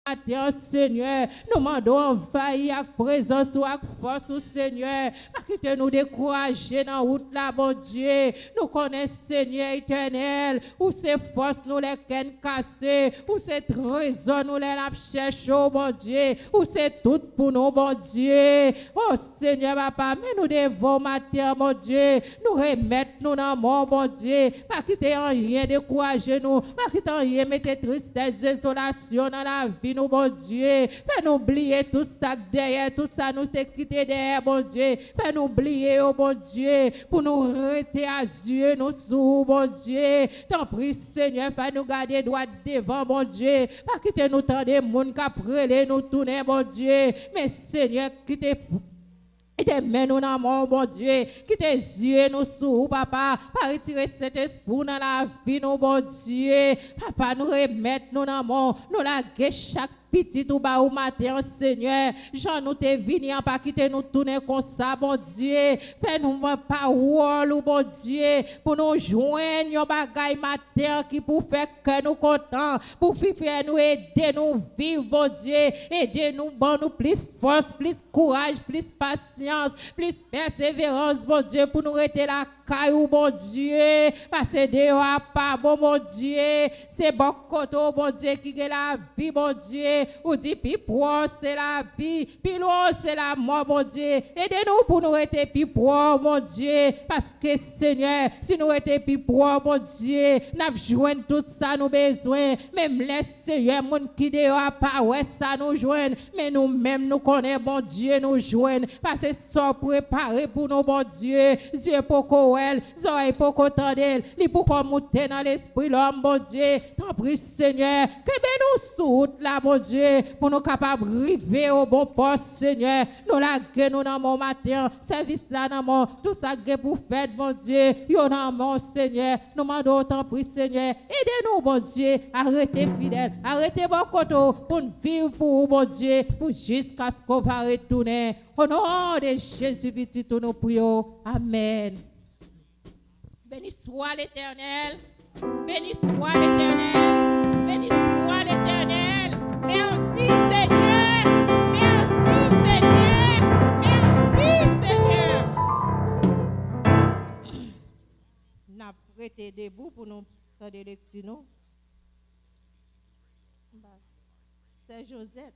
matin, Seigneur, nous demandons envahir avec présence ou avec force, Seigneur. Pas quitter nous décourager dans la route là, bon Dieu. Nous connaissons, Seigneur éternel, où c'est force nous les ken casser, où c'est trésor nous les chercher, bon Dieu, où c'est tout pour nous, bon Dieu. Oh Seigneur, papa, mais nous devons matin, mon Dieu, nous remettre nous dans le monde, bon Dieu. Pas quitter rien décourager nous, pas quitter rien mettre tristesse, désolation dans la vie, nous, bon Dieu. Pas nous oublier tout ça derrière, tout ça nous t'es quitté derrière, bon Dieu. Pas nous oublier, oh bon Dieu, pour nous rester à Dieu, nous sous, bon Dieu. T'en prie, Seigneur, pas nous garder droit devant, bon Dieu. Pas quitter nous tant de monde qui après nous tourner, bon Dieu. Mais Seigneur, quitter et tes mains nous dans mon bon Dieu, qui tes yeux nous sous, papa, pas retirer cet esprit dans la vie, nous, bon Dieu. Papa, nous remettre nous dans mon, nous la chaque petit ou bas au matin, Seigneur. Jean, nous te vini en pas quitter nous tourner comme ça, bon Dieu. Fais-nous parole, bon Dieu, pour nous joindre un bagay matin qui pour faire que nous contents, pour faire nous aider nous vivre, bon Dieu. Aider nous, bon nous plus force, plus courage, plus patience, plus persévérance, bon Dieu, pour nous rester la caillou, bon Dieu. Parce que dehors pas bon, bon Dieu. C'est bon côté, bon Dieu, qui est la vie, bon Dieu. Ou dit, puis pour c'est la vie, puis loin c'est la mort, mon Dieu. Aidez-nous pour nous être puis pour, mon Dieu. Parce que, Seigneur, si nous étions puis pour, mon Dieu, nous jouons tout ça, nous besoin. Même les Seigneur, mon qui dehors pas, ouais, ça nous joignent. Mais nous-mêmes, nous connaissons, mon Dieu, nous joignent. Parce que ça préparé pour nous, mon Dieu. Dieu pour qu'on oreilles pour qu'on tende, li pour qu'on monte dans l'esprit, l'homme, mon Dieu. T'en prie, Seigneur, que nous soute là, mon Dieu, pour nous capables de arriver au bon poste, Seigneur. Nous la nous dans mon matin, service là dans mon, tout ça que pour faire, mon Dieu, yo dans mon Seigneur. Nous demandons autant prix, Seigneur. Aidez-nous, mon Dieu, arrêtez fidèle, arrêtez vos côtés pour nous vivre pour vous, mon Dieu, pour jusqu'à ce qu'on va retourner. Au nom de Jésus, petit, nous prions. Amen. Béni soit l'Éternel, béni soit l'Éternel, béni soit l'Éternel. Merci Seigneur, merci Seigneur, merci Seigneur. N'a prêté debout pour nous faire des lectures. C'est Josette.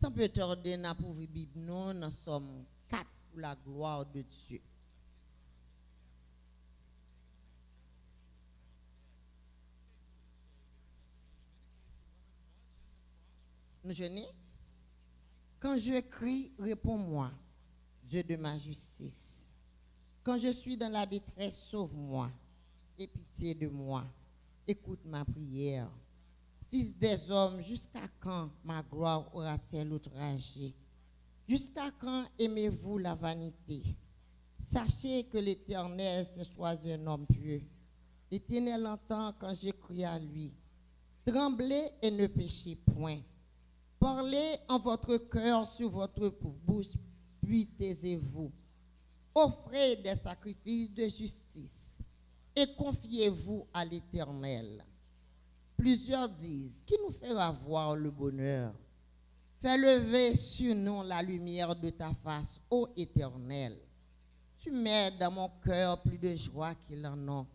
Sans peut tarder, n'a pour Bible, nous sommes 4 pour la gloire de Dieu. Nous jeûnons. Quand je crie, réponds-moi, Dieu de ma justice. Quand je suis dans la détresse, sauve-moi. Aie pitié de moi. Écoute ma prière. Fils des hommes, jusqu'à quand ma gloire aura-t-elle outragé? Jusqu'à quand aimez-vous la vanité? Sachez que l'Éternel s'est choisi un homme pieux. L'Éternel entend quand j'écris à lui. Tremblez et ne péchez point. Parlez en votre cœur sur votre bouche, puis taisez-vous. Offrez des sacrifices de justice et confiez-vous à l'Éternel. Plusieurs disent, qui nous fera voir le bonheur? Fais lever sur nous la lumière de ta face, ô Éternel. Tu mets dans mon cœur plus de joie qu'ils en ont.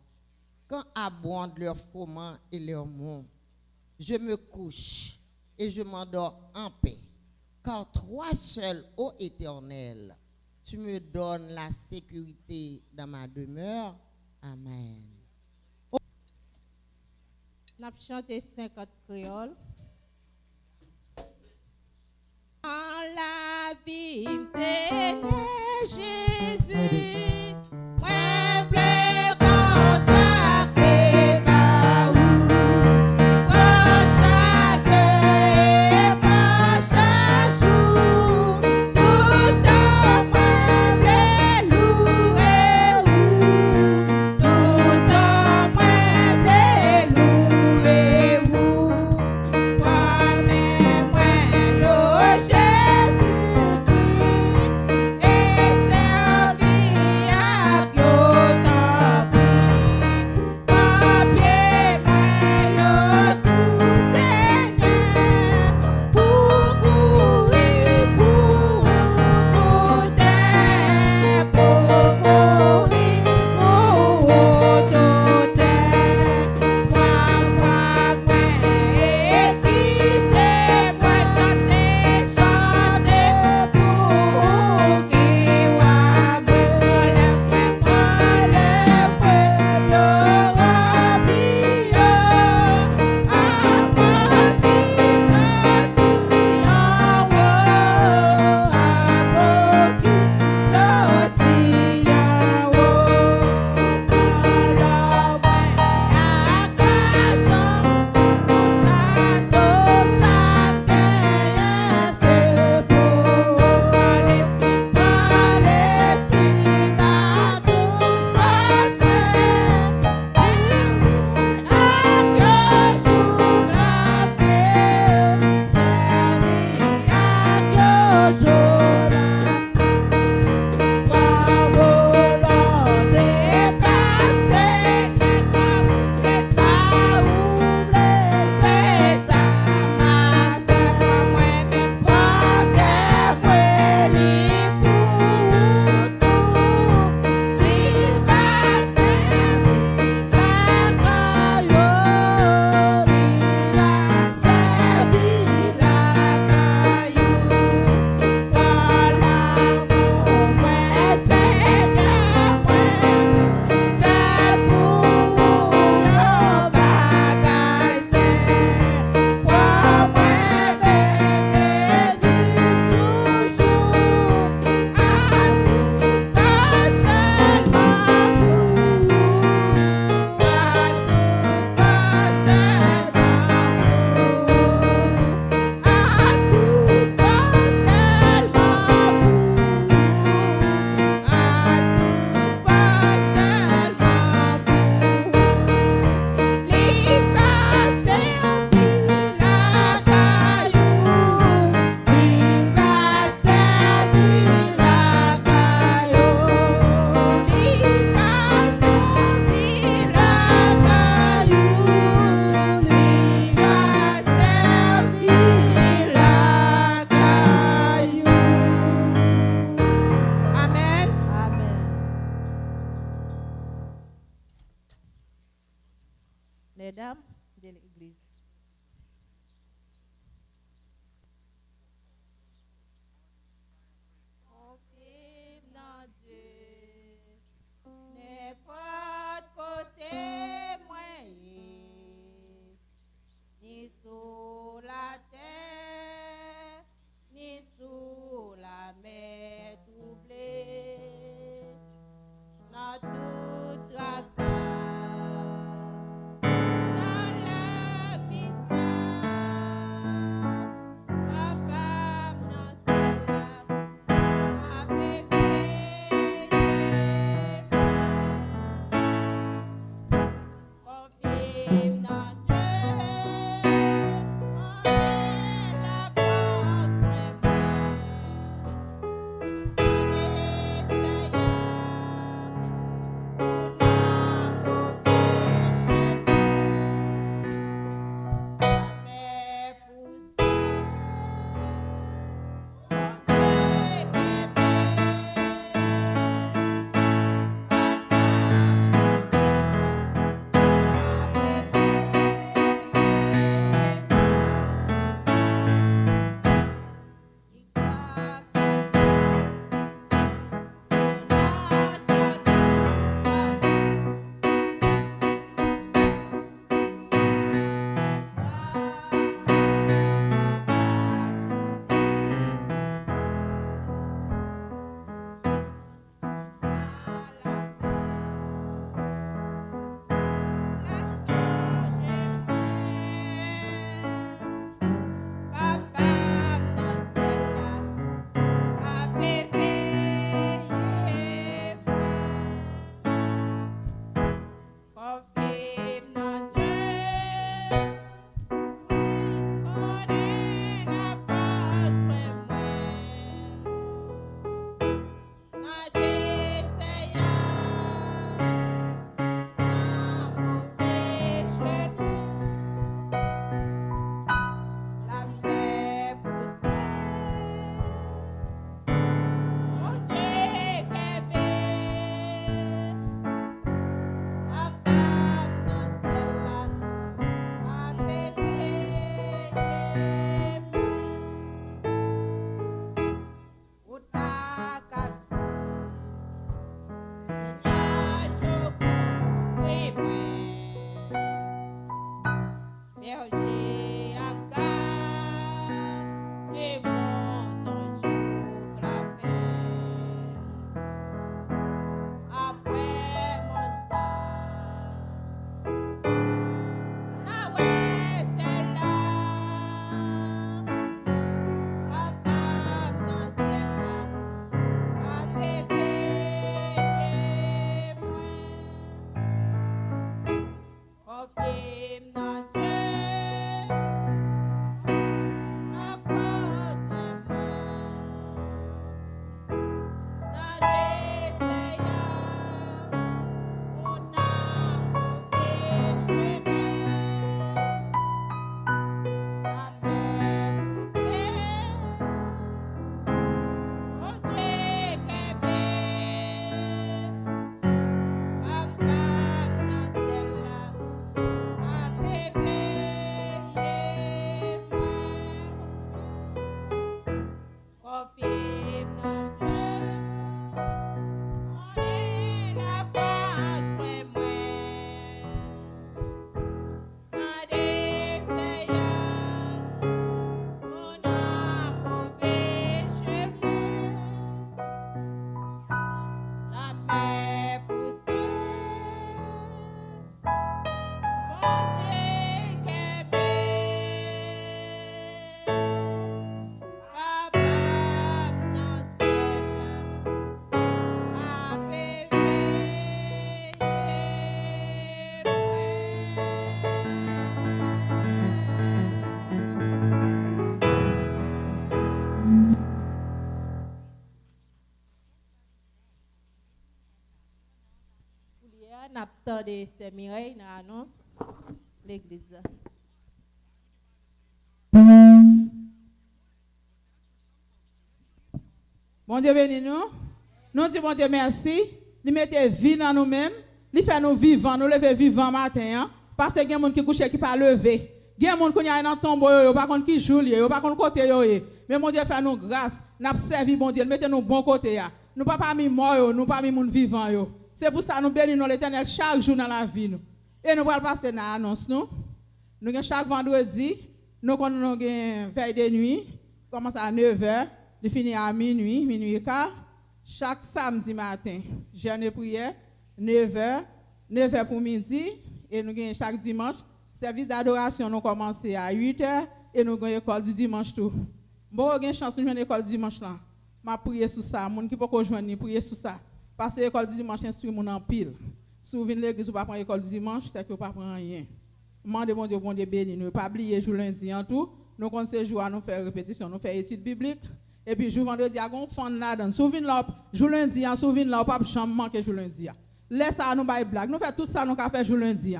Quand abondent leurs froment et leurs monts, je me couche et je m'endors en paix. Car toi seul, ô Éternel, tu me donnes la sécurité dans ma demeure. Amen. Nous avons chanté 50 créoles. En l'abîme, Seigneur Jésus, moi bleu consacré ma roue, pour chaque et pour chaque jour, tout en moi bleu loué ou, tout en moi bleu loué ou, moi-même moi Jésus-Christ et servi N'attendez, c'est Mireille, nous annonce l'église. Bon Dieu béni nous. Nous disons bon Dieu merci. Il mette vie dans nous-mêmes. Il fait nous vivants, nous lever vivants matin. Hein? Parce que il y a des gens qui couchent qui pas lever. Il y a des gens qui sont dans le tombeau, pas contre qui joue, pas contre côté. Mais mon Dieu fait nous grâce. Nous avons servi bon Dieu, mettez nous bon côté. Nous pas mis mort, nous pas mis moun vivant. C'est pour ça que nous bénissons l'Éternel chaque jour dans la vie. Et nous allons passer dans l'annonce. Nous avons chaque vendredi, nous avons une veille de nuit, commence à 9h, il finit à minuit, minuit et quart. Chaque samedi matin, jeûne et prière, 9h, 9h pour midi, et nous avons chaque dimanche, service d'adoration, nous commençons à 8h, et nous avons l'école du dimanche tout. Bon, on a une chance de jouer à l'école du dimanche là. Je prie sur ça, les gens qui peuvent jouer, prier sur ça. Parce que l'école du dimanche instruit les gens en pile. Si vous venez à l'église, vous ne pouvez pas prendre l'école du dimanche, c'est que vous ne pouvez pas prendre rien. Demandez bon Dieu béni. Nous ne pas oublier jour lundi en tout. Nous comptons ces jours à nous faire répétition, nous faire études bibliques. Et puis jour vendredi, à un fond là-dedans. Souvenez là, jour lundi, souvenez là, pas jamais manquer jour lundi. Laisse ça nous bailler blague. Nous faisons tout ça nous faire jour lundi.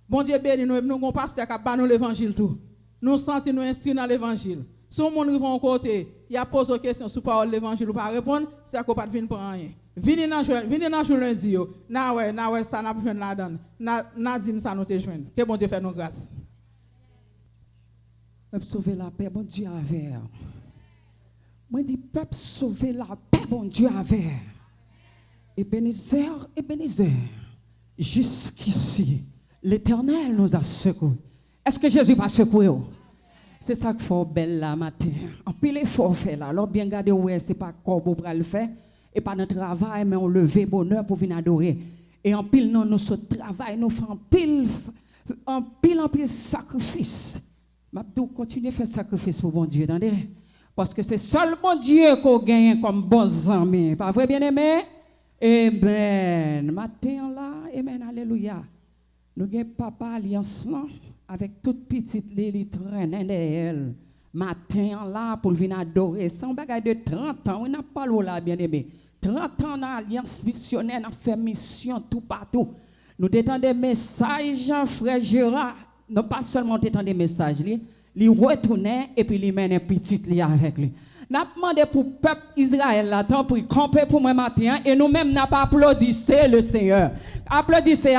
Bon Dieu béni nous, nous avons pasteur qui a nous l'évangile tout. Nous sentons nous inscrits dans l'évangile. Si on monde qui côté, il y a posé une question sur parole l'évangile ou pas répondre, c'est qu'on pas venir prendre rien. Venez dans jour lundi yo. Na ouais ça n'a besoin là-dedans. Na dim ça nous te joindre. Que bon Dieu fait nous grâce. Peuple sauver la paix, bon Dieu avec. Moi dis peuple sauver la paix, bon Dieu avec. Ebenezer, jusqu'ici, l'Éternel nous a secoués. Est-ce que Jésus va secouer? C'est ça qu'il faut belle là matin. En pile effort fait là. Alors bien garder ouais, c'est pas corps pour le faire et pas notre travail mais on lever bonheur pour venir adorer. Et en pile non nous ce travail nous fait en pile sacrifice. M'abdou continue à faire sacrifice pour bon Dieu, attendez. Parce que c'est seul bon Dieu qu'on gagne comme bons amis. Pas vrai bien-aimé? Amen. Matin là, amen, alléluia. Nous avons papa alliance là avec toute petite Lily traîne derrière. Matin là pour venir adorer. C'est un bagage de 30 ans. On n'a pas là, bien-aimé. 30 ans dans l'alliance missionnaire, on a fait mission tout partout. Nous détendons des messages, frère Gérard. Non pas seulement détendons des messages, il retournait et puis il mène un petit lit avec lui. Nous avons demandé pour le peuple Israël là, tant pour camper pour moi matin et nous-mêmes n'a pas applaudi le Seigneur. Applaudissez.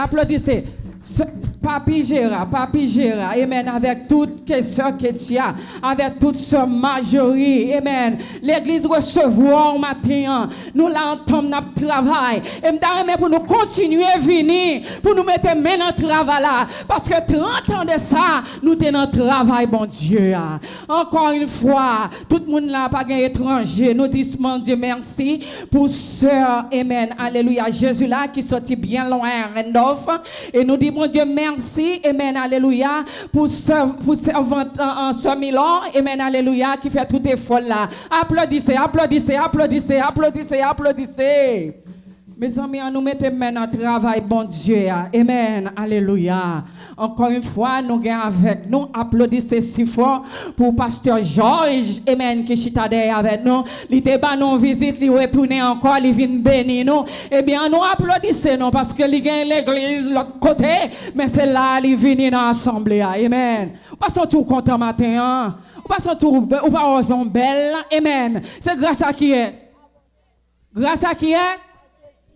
Papi Gérard, amen, avec toute sœur Ketia, avec toute sœur Majorie, amen. L'église recevoir matin, nous l'entendons notre travail. Et m'dame pour nous continuer à venir, pour nous mettre main dans le travail là. Parce que 30 ans de ça, nous sommes dans le travail, bon Dieu. Encore une fois, tout le monde là, pas un étranger, nous disons, mon Dieu, merci pour sœur, amen, alléluia, Jésus là, qui sortit bien loin à Randolph. Et nous disons, mon Dieu, merci, amen, alléluia, pour servante en ce Milan, amen, alléluia, qui fait tout effort là. Applaudissez. Mes amis, nous mettons maintenant travail, bon Dieu, amen, alléluia. Encore une fois, nous gagnons avec nous, applaudissez si fort pour pasteur Georges, amen, qui chita derrière avec nous. Il était pas non visite, il retourne encore, il vient bénir nous. Eh bien, nous applaudissons nous parce que il gagne l'église l'autre côté, mais c'est là, il vient dans l'assemblée, amen. Passons tout content matin, hein? Passons tout, ou va rejoindre belle, amen. C'est grâce à qui est? Grâce à qui est?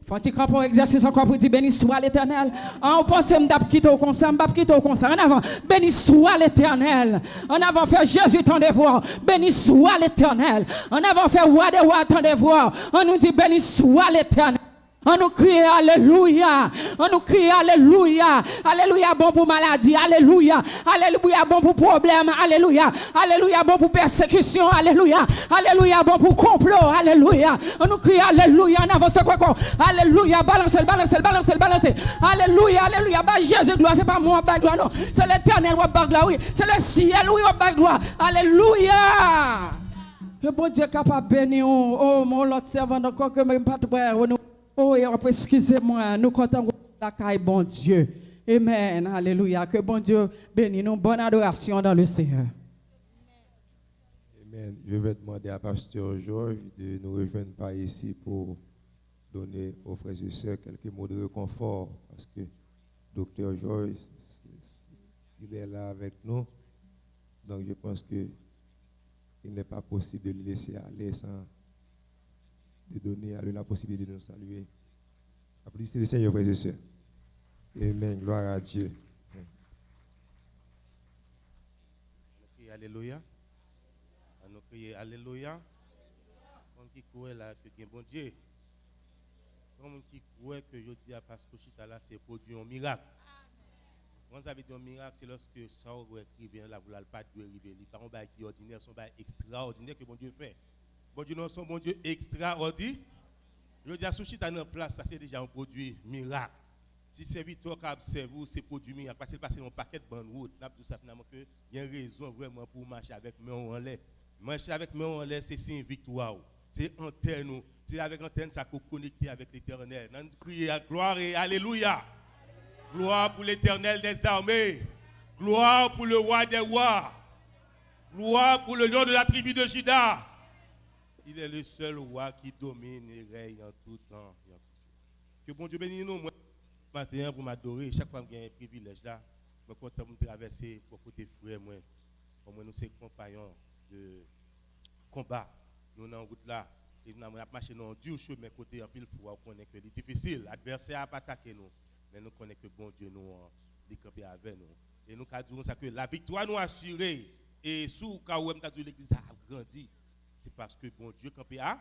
Faut-il camper pour exercice encore pour dire béni soit l'Éternel. On pense que je quitter au concert, En avant, béni soit l'Éternel. En avant, faire Jésus ton devoir. Béni soit l'Éternel. En avant, faire roi de roi ton devoir. On nous dit béni soit l'Éternel. On nous crie alléluia. Alléluia bon pour maladie. Alléluia bon pour problème. Alléluia bon pour persécution. Alléluia bon pour complot. Alléluia. On nous crie alléluia. On avance quoi. Alléluia. Balancez. Alléluia. Bah Jésus gloire, c'est pas moi bah gloire non. C'est l'Éternel qui bah gloire oui. C'est le ciel oui bah gloire. Alléluia. Que bon Dieu capable bénir oh mon l'autre servant encore que même pas de oh, excusez-moi, nous comptons la caille, bon Dieu. Amen, alléluia. Que bon Dieu bénisse nous. Bonne adoration dans le Seigneur. Amen. Je vais demander à Pasteur Georges de nous rejoindre par ici pour donner aux frères et sœurs quelques mots de réconfort. Parce que docteur Georges, il est là avec nous. Donc je pense qu'il n'est pas possible de le laisser aller sans de donner à lui la possibilité de nous saluer. Applaudissez le Seigneur, frères et sœurs. Amen. Gloire à Dieu. Alléluia. On crie Alléluia. On qui croit là que c'est bon Dieu. On qui croit que je dis à Pasteur Chita là, c'est produit un miracle. Quand ça veut dire un miracle, c'est lorsque ça aurait écrit là, vous n'avez pas de arriver. Les parents qui ordinaires sont extraordinaires que bon Dieu fait. Bon Dieu, non, son bon Dieu extraordinaire. Je dis à Chita dans place, ça c'est déjà un produit miracle. Si c'est serviteur qui observe, c'est produit miracle. Parce que c'est passé un paquet de bonnes routes. Nous avons tout ça finalement qu'il y a une raison vraiment pour marcher avec main en l'air. Marcher avec main en l'air, c'est signe victoire. C'est antenne. C'est avec antenne ça qu'on connecte avec l'Éternel. Nous crions à gloire et alléluia. Gloire pour l'Éternel des armées. Gloire pour le roi des rois. Gloire pour le lion de la tribu de Juda. Il est le seul roi qui domine et règne en tout temps. Que bon Dieu bénisse nous. Matin pour m'adorer, chaque fois que j'ai un privilège là, je suis content de traverser pour côté frère moi. Comme nous sommes compagnons de combat. Nous sommes en route là. Et nous avons marché dans un dur chemin côté en pile fois. On connaît que c'est difficile. L'adversaire n'a pas attaqué nous. Mais nous connaissons que bon Dieu nous a campé avec nous. Et nous disons ça que la victoire nous a assurée. Et sous le cas où l'église a grandi, c'est parce que bon Dieu campé a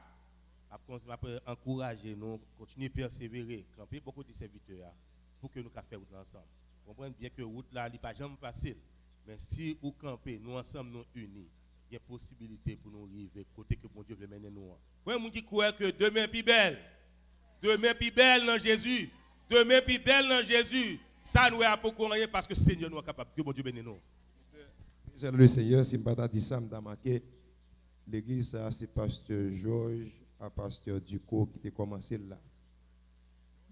encourager nous, continuer à persévérer, camper beaucoup de serviteurs pour que nous puissions faire route ensemble. Vous comprenez bien que route là, n'est pas jamais facile. Mais si vous campez, nous ensemble, nous unis, il y a possibilité pour nous arriver côté que bon Dieu veut mener nous. Vous voyez, qui croit que demain est plus belle. Demain est plus belle dans Jésus. Demain est plus belle dans Jésus. Ça nous est à beaucoup rien parce que le Seigneur nous est capable. Que bon Dieu bénisse nous. Le Seigneur, si je ne dis ça, je marqué l'église, c'est pasteur Georges, à pasteur Ducot qui a commencé là.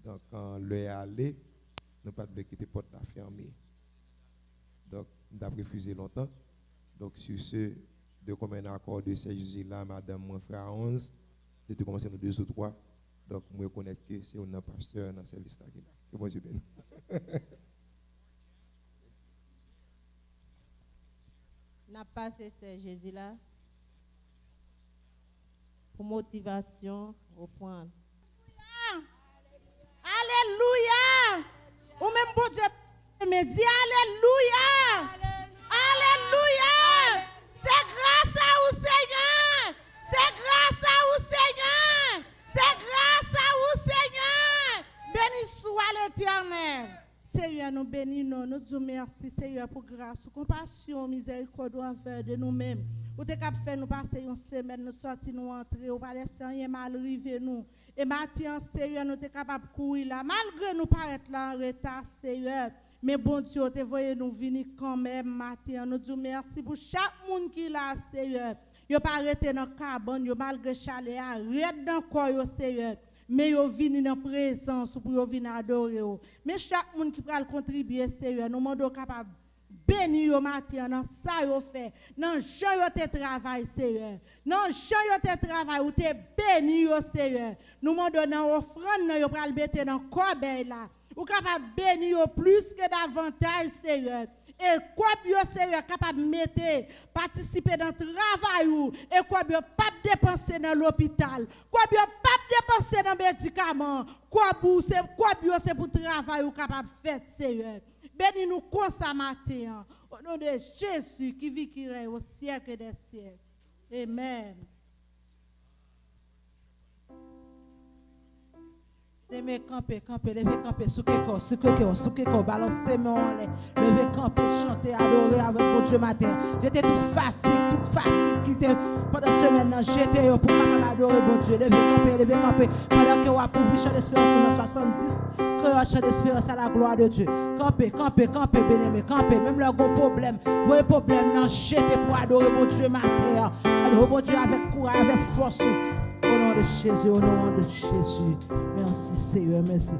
Donc, quand le est allé, nous pas de quitter porte la fermée. Donc, nous avons refusé longtemps. Donc, sur ce, de commun accord de ces Jésus-là, madame, mon frère 11, de commencer nous 2 ou 3. Donc, je reconnais que c'est un pasteur dans le service là. Que bon Dieu bénisse. N'a pas ces Jésus-là pour motivation au point. Alléluia. Ou même bon Dieu me dit alléluia. Alléluia. C'est grâce à vous Seigneur. C'est grâce à vous Seigneur. C'est grâce à vous Seigneur. Béni soit l'Éternel. Seigneur, nous bénissons, nous disons merci, Seigneur, pour grâce, compassion, miséricorde envers de nous-mêmes. Vous êtes capable de faire nous passer une semaine, nous sortir, nous entrer, nous ne pas laisser rien mal arriver nous. Et maintenant, Seigneur, nous sommes capables de courir là, malgré nous paraître là en retard, Seigneur. Mais bon Dieu, te voyez nous venir quand même, matin. Nous disons merci pour chaque monde qui est là, Seigneur. Ils ne pas arrêté dans le carbone, malgré chalet, arrête dans le corps, Seigneur. Mais ils viennent dans la présence pour venir adorer. Mais chaque monde qui peut contribuer, Seigneur, nous sommes capables de bénir au matin dans ça qu'ils fait. Dans Jean, ils travail, Seigneur. Dans Jean, ils travail, ou te béni, Seigneur. Nous sommes dans offrande, nous allons mettre dans le corbeil là. Ou capable de bénir plus que davantage, Seigneur. Et quoi bien Seigneur capable de mettre, participer dans le travail et quoi bien pas dépenser dans l'hôpital, quoi bien pas dépenser dans les médicaments, quoi bien c'est pour travail ou capable de faire, Seigneur. Bénis nous comme ça matin, au nom de Jésus qui vit qui règne au siècle des siècles. Amen. Levez camper, levez camper, sous que balancer mon lait, levez camper, chanter, adorer avec mon Dieu matin. J'étais toute fatigue, qui était pendant la semaine, j'étais pour capable adorer mon Dieu. Levez camper, pendant que vous avez pour chant d'espérance dans 70, que chant d'espérance à la gloire de Dieu. Camper, bien-aimé, camper, même le gros problème, vous avez problème, non, j'étais pour adorer mon Dieu matin. Adorer mon Dieu avec courage, avec force. Au nom de Jésus, au nom de Jésus. Merci Seigneur, merci.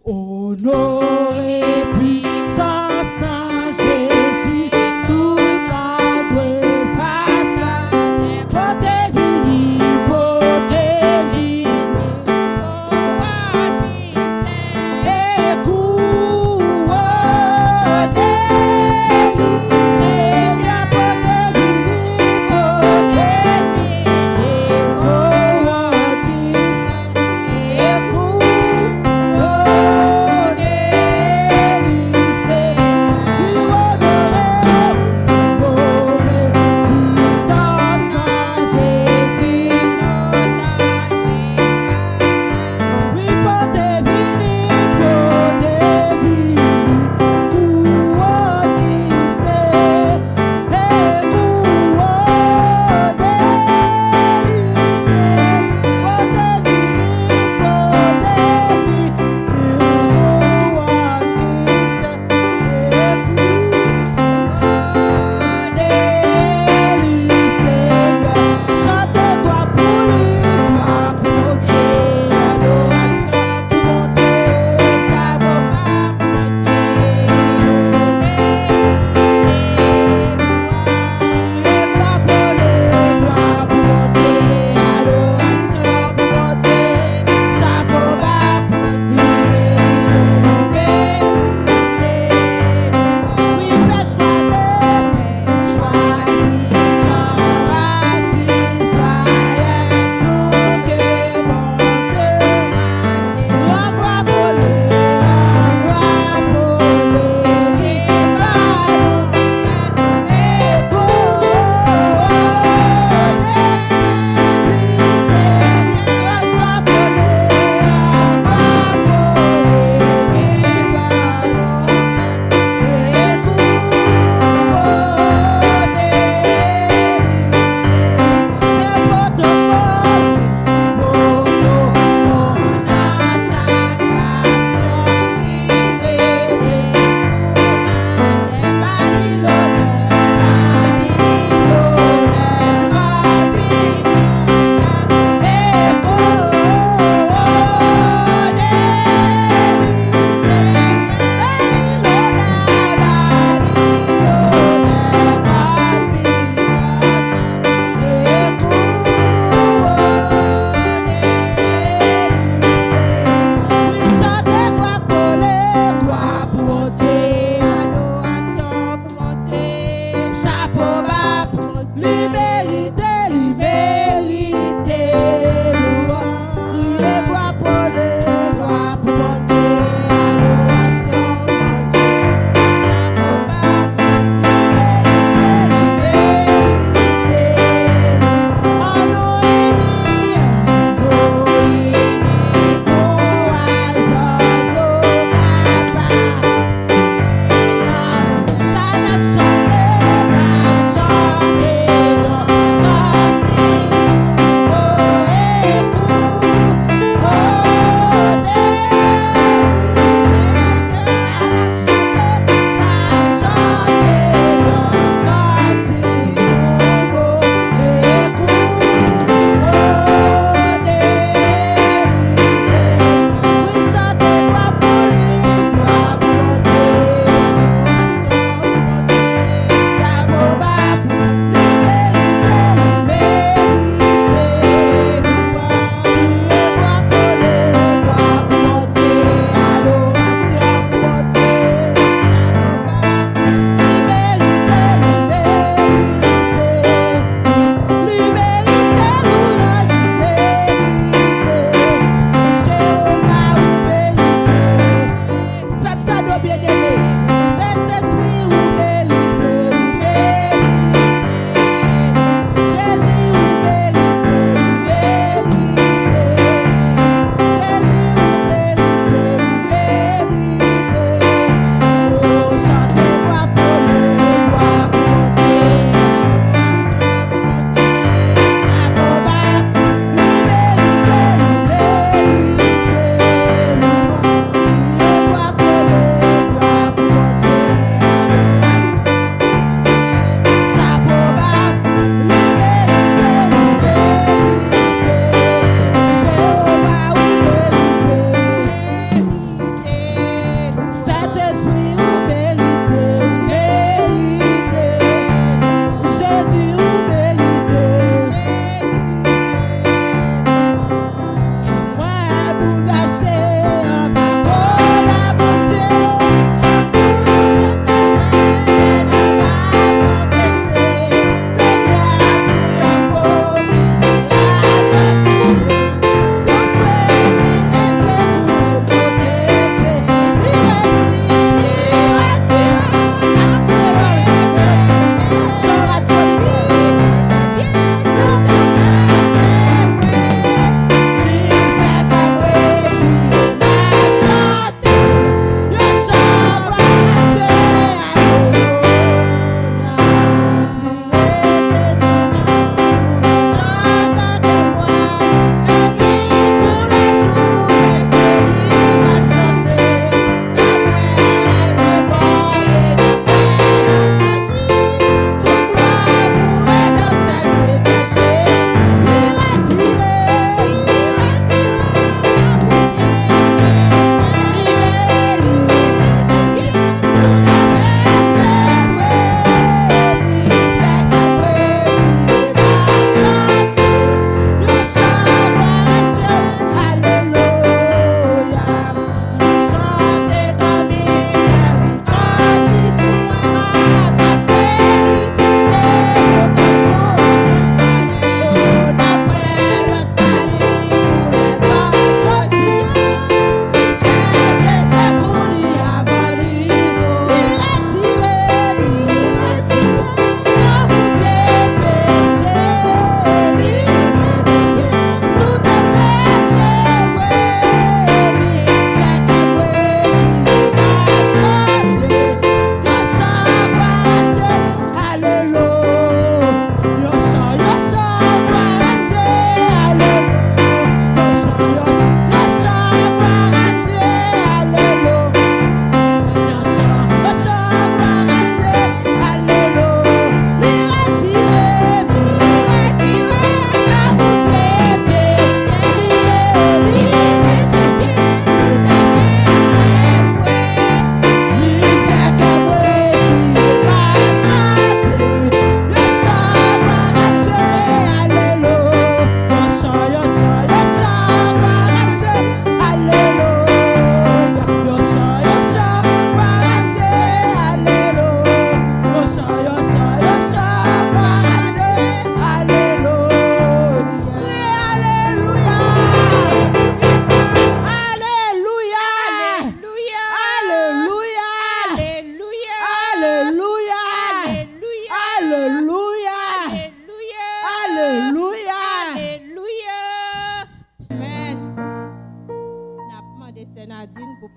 Honoré puissance dans Jésus, toute la gloire face à tes beautés vini, écoute.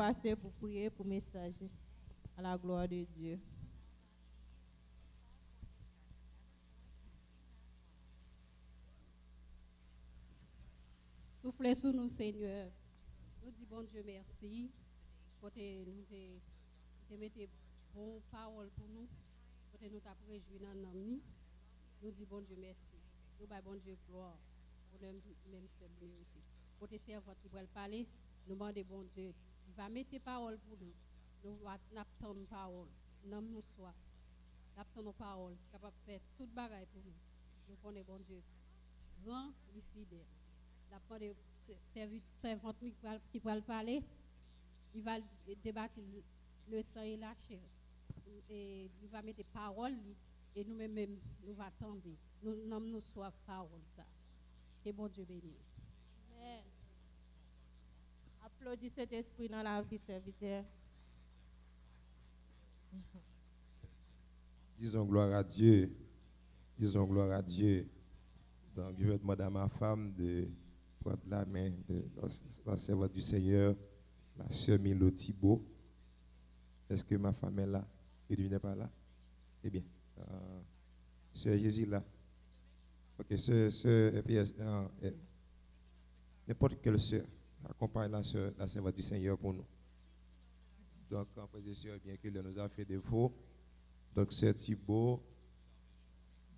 pasteur pour prier pour message. À la gloire de Dieu. Soufflez sous nous, Seigneur. Nous disons, bon Dieu, merci. Pour nous mettre bonne parole pour nous. Pour nous réjouir dans nos nuits. Nous disons, bon Dieu, merci. Nous disons, bon Dieu, gloire. Pour nous même seul aussi. Pour tes servants qui veulent parler, nous demandons, bon Dieu, il va mettre parole pour nous. Nous attendons nos paroles. Nous nous sois. Nous attendons nos paroles. Capable de faire toute bagaille pour nous. Nous connaissons, bon Dieu, grand et fidèle. D'après les servantes qui vont parler, il va débattre le sang et la chair. Et il va mettre des paroles et nous-mêmes, nous va attendre. Nous soif parole ça. Que bon Dieu bénisse. Amen. Applaudissez cet esprit dans la vie serviteur. Disons gloire à Dieu. Disons gloire à Dieu. Donc, je vais demander à ma femme de prendre la main de la servante du Seigneur, la sœur Milo Thibault. Est-ce que ma femme est là? Et n'est pas là? Eh bien, sœur Jésus là. Ok, sœur, et puis, n'importe quelle sœur accompagne la servante du Seigneur pour nous. Donc, en frères et sœurs, bien qu'il nous a fait défaut, donc sœur Thibault,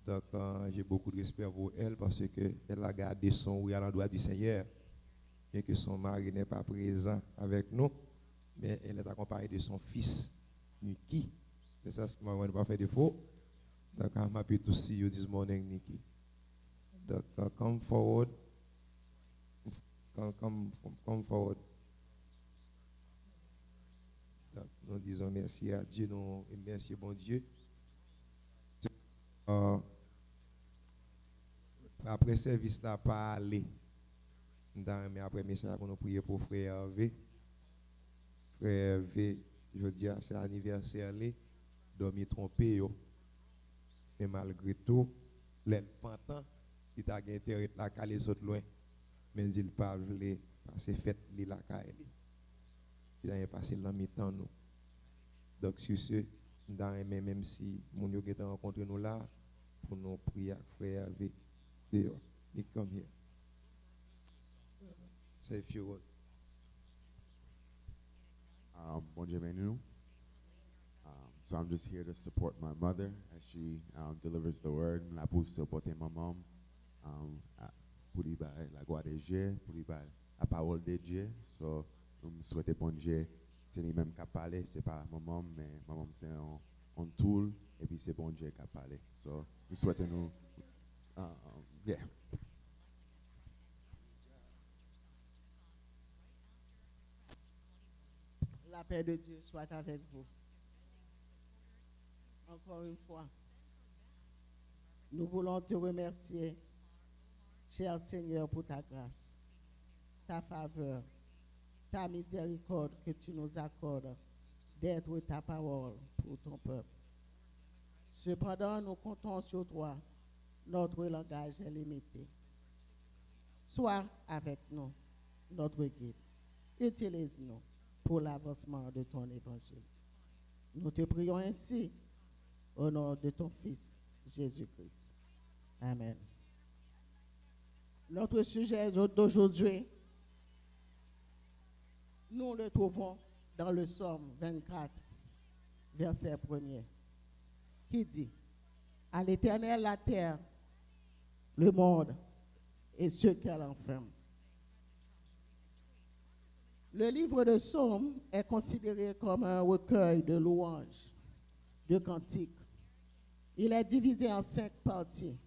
donc j'ai beaucoup de respect pour elle parce qu'elle a gardé son oui à l'endroit du Seigneur, bien que son mari n'est pas présent avec nous, mais elle est accompagnée de son fils, Niki. C'est ça ce qui m'a pas fait défaut. Donc, je m'appelle aussi, you this morning, Niki. Donc, come forward. Come forward. Donc, nous disons merci à Dieu, nous et merci bon Dieu. Après service là, pas aller. Mais après message, nous prier pour frère Hervé. Frère Hervé, je dis à c'est anniversaire, dormi trompé. Mais malgré tout, l'enfantin, il a intérêt à caler saute loin. Mais il pas voulu passer fête la caille. Il a passé dans mi-temps nous. Donc sur ce, même si mon yo qui rencontré nous là pour nous prier avec frère Hervé. He come here. Say a few words. Bon Dieu béni nous. So I'm just here to support my mother as she delivers the word. La pour supporter ma maman. Pour lui la gloire de Dieu, pour lui la parole de Dieu. So je souhaite bon Dieu. C'est lui-même qui a parlé, c'est pas maman, mais maman c'est un tool et puis c'est bon Dieu qui a parlé. So nous souhaitons nous. Yeah. La paix de Dieu soit avec vous. Encore une fois, nous voulons te remercier, cher Seigneur, pour ta grâce, ta faveur, ta miséricorde que tu nous accordes d'être ta parole pour ton peuple. Cependant, nous comptons sur toi. Notre langage est limité. Sois avec nous, notre guide. Utilise-nous pour l'avancement de ton évangile. Nous te prions ainsi au nom de ton Fils, Jésus-Christ. Amen. Notre sujet d'aujourd'hui, nous le trouvons dans le psaume 24, verset 1er, qui dit: à l'Éternel la terre, le monde et ce qu'elle enferme. Le livre de Psaumes est considéré comme un recueil de louanges, de cantiques. Il est divisé en 5 parties